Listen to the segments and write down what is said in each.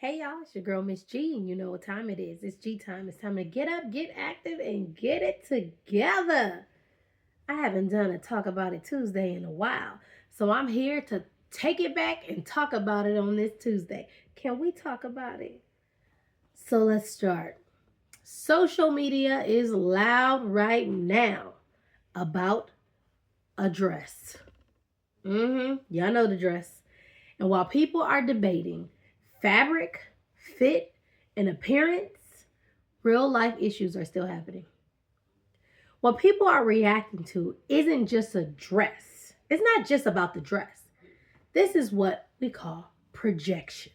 Hey y'all, it's your girl Miss G, and you know what time it is. It's G time. It's time to get up, get active, and get it together. I haven't done a Talk About It Tuesday in a while, so I'm here to take it back and talk about it on this Tuesday. Can we talk about it? So let's start. Social media is loud right now about a dress. Y'all know the dress. And while people are debating fabric, fit, and appearance, real life issues are still happening. What people are reacting to isn't just a dress. It's not just about the dress. This is what we call projection.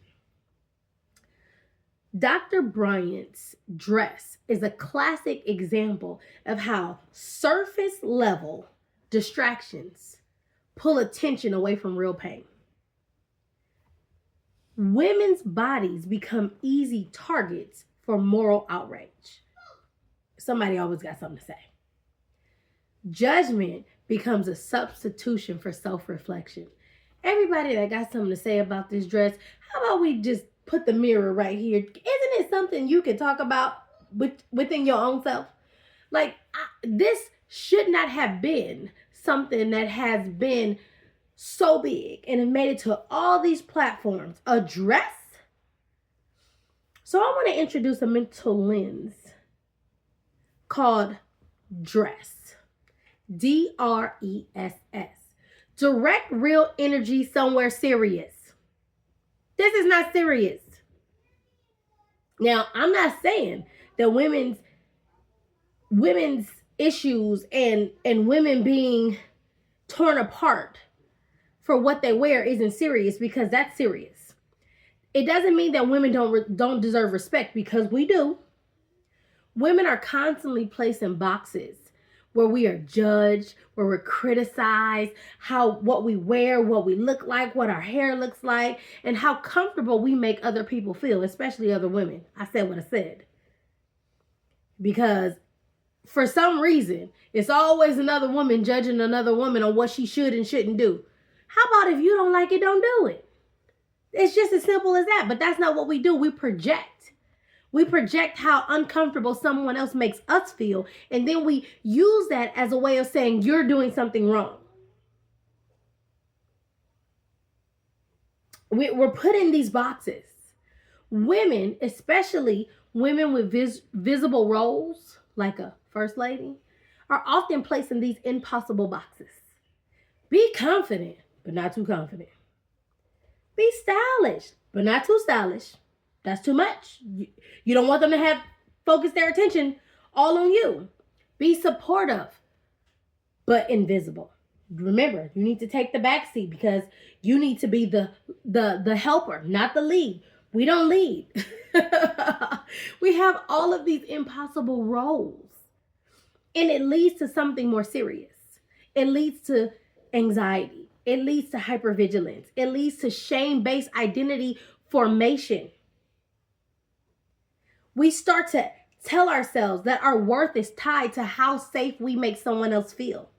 Dr. Bryant's dress is a classic example of how surface level distractions pull attention away from real pain. Women's bodies become easy targets for moral outrage. Somebody always got something to say. Judgment becomes a substitution for self-reflection. Everybody that got something to say about this dress, how about we just put the mirror right here? Isn't it something you can talk about within your own self? This should not have been something that has been so big and it made it to all these platforms. A dress? So I want to introduce a mental lens called D.R.E.S.S. D.R.E.S.S. Direct real energy somewhere serious. This is not serious. Now, I'm not saying that women's issues and women being torn apart for what they wear isn't serious, because that's serious. It doesn't mean that women don't deserve respect, because we do. Women are constantly placed in boxes where we are judged, where we're criticized, what we wear, what we look like, what our hair looks like, and how comfortable we make other people feel, especially other women. I said what I said. Because for some reason, it's always another woman judging another woman on what she should and shouldn't do. How about if you don't like it, don't do it? It's just as simple as that. But that's not what we do. We project. We project how uncomfortable someone else makes us feel, and then we use that as a way of saying you're doing something wrong. We're put in these boxes. Women, especially women with visible roles, like a first lady, are often placed in these impossible boxes. Be confident, but not too confident. Be stylish, but not too stylish. That's too much. You don't want them to have focused their attention all on you. Be supportive, but invisible. Remember, you need to take the back seat, because you need to be the helper, not the lead. We don't lead. We have all of these impossible roles. And it leads to something more serious. It leads to anxiety. It leads to hypervigilance. It leads to shame-based identity formation. We start to tell ourselves that our worth is tied to how safe we make someone else feel.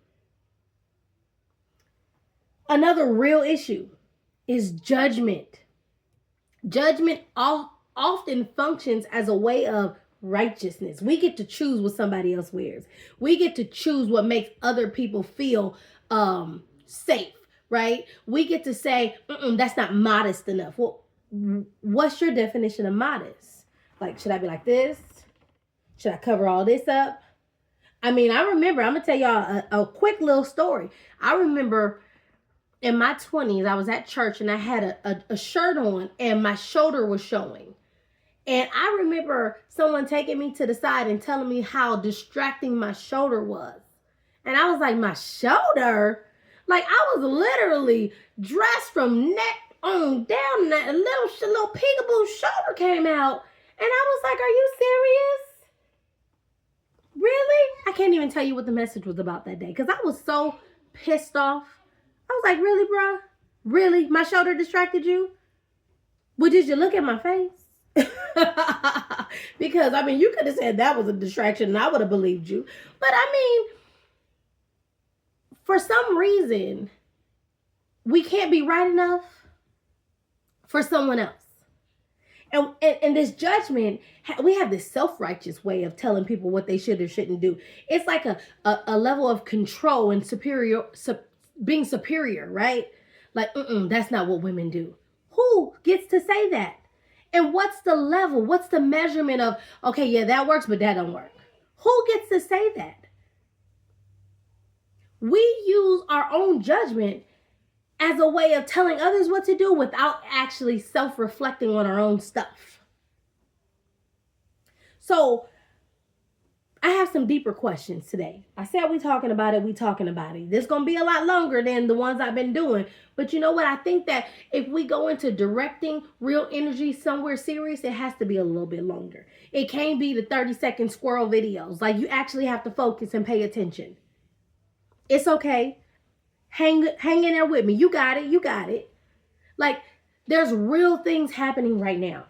Another real issue is judgment. Judgment often functions as a way of righteousness. We get to choose what somebody else wears. We get to choose what makes other people feel safe, right? We get to say, that's not modest enough. Well, what's your definition of modest? Like, should I be like this? Should I cover all this up? I mean, I remember, I'm going to tell y'all a quick little story. I remember in my 20s, I was at church and I had a shirt on and my shoulder was showing. And I remember someone taking me to the side and telling me how distracting my shoulder was. And I was like, my shoulder? Like, I was literally dressed from neck on down, and that little peekaboo shoulder came out. And I was like, are you serious? Really? I can't even tell you what the message was about that day, because I was so pissed off. I was like, really, bro? Really? My shoulder distracted you? Well, did you look at my face? Because, I mean, you could have said that was a distraction and I would have believed you. But, I mean, for some reason, we can't be right enough for someone else. And this judgment, we have this self-righteous way of telling people what they should or shouldn't do. It's like a level of control and being superior, right? Like, that's not what women do. Who gets to say that? And what's the level? What's the measurement of, okay, yeah, that works, but that don't work? Who gets to say that? We use our own judgment as a way of telling others what to do without actually self-reflecting on our own stuff. So I have some deeper questions today. I said we talking about it. This is going to be a lot longer than the ones I've been doing. But you know what? I think that if we go into directing real energy somewhere serious, it has to be a little bit longer. It can't be the 30-second squirrel videos. Like, you actually have to focus and pay attention. It's okay. Hang in there with me. You got it. Like, there's real things happening right now.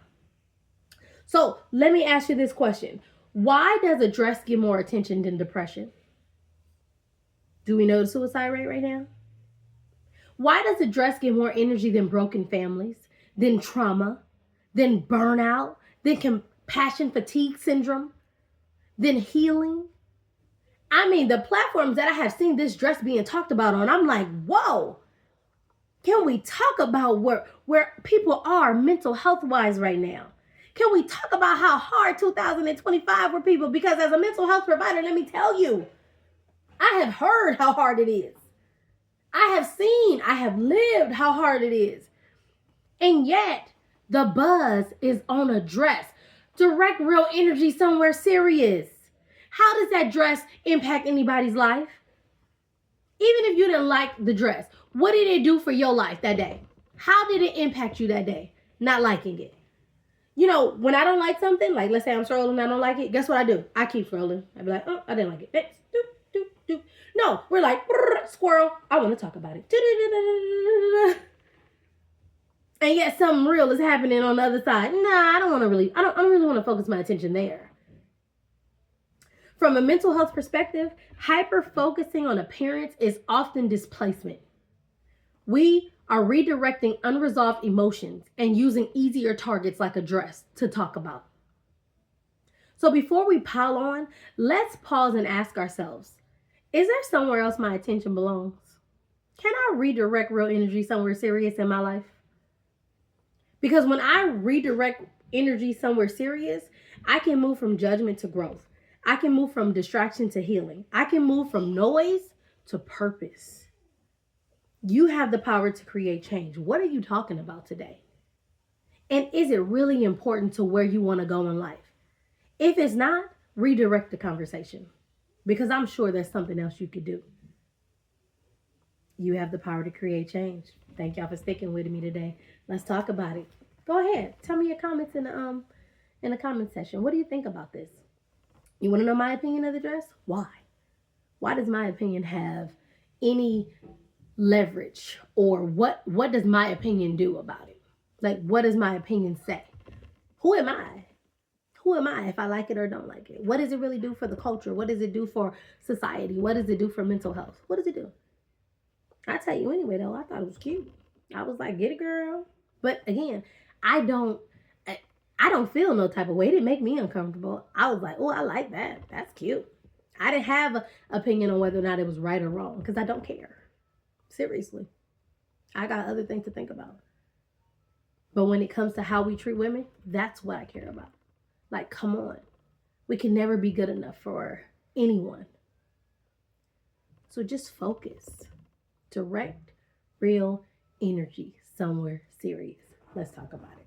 So let me ask you this question. Why does a dress get more attention than depression? Do we know the suicide rate right now? Why does a dress get more energy than broken families, than trauma, than burnout, than compassion fatigue syndrome, than healing? I mean, the platforms that I have seen this dress being talked about on, I'm like, whoa. Can we talk about where people are mental health wise right now? Can we talk about how hard 2025 were people? Because as a mental health provider, let me tell you, I have heard how hard it is. I have lived how hard it is. And yet, the buzz is on a dress. Direct real energy somewhere serious. How does that dress impact anybody's life? Even if you didn't like the dress, what did it do for your life that day? How did it impact you that day? Not liking it. You know, when I don't like something, like let's say I'm scrolling and I don't like it, guess what I do? I keep scrolling. I be like, oh, I didn't like it. Next. No, we're like, squirrel, I want to talk about it. And yet something real is happening on the other side. Nah, I don't really want to focus my attention there. From a mental health perspective, hyper-focusing on appearance is often displacement. We are redirecting unresolved emotions and using easier targets like a dress to talk about. So before we pile on, let's pause and ask ourselves, is there somewhere else my attention belongs? Can I redirect real energy somewhere serious in my life? Because when I redirect energy somewhere serious, I can move from judgment to growth. I can move from distraction to healing. I can move from noise to purpose. You have the power to create change. What are you talking about today? And is it really important to where you want to go in life? If it's not, redirect the conversation, because I'm sure there's something else you could do. You have the power to create change. Thank y'all for sticking with me today. Let's talk about it. Go ahead. Tell me your comments in the comment section. What do you think about this? You want to know my opinion of the dress? Why? Why does my opinion have any leverage? Or what does my opinion do about it? Like, what does my opinion say? Who am I? Who am I if I like it or don't like it? What does it really do for the culture? What does it do for society? What does it do for mental health? What does it do? I tell you anyway, though, I thought it was cute. I was like, get it, girl. But again, I don't feel no type of way. It didn't make me uncomfortable. I was like, oh, I like that. That's cute. I didn't have an opinion on whether or not it was right or wrong because I don't care. Seriously. I got other things to think about. But when it comes to how we treat women, that's what I care about. Like, come on. We can never be good enough for anyone. So just focus. Direct real energy somewhere serious. Let's talk about it.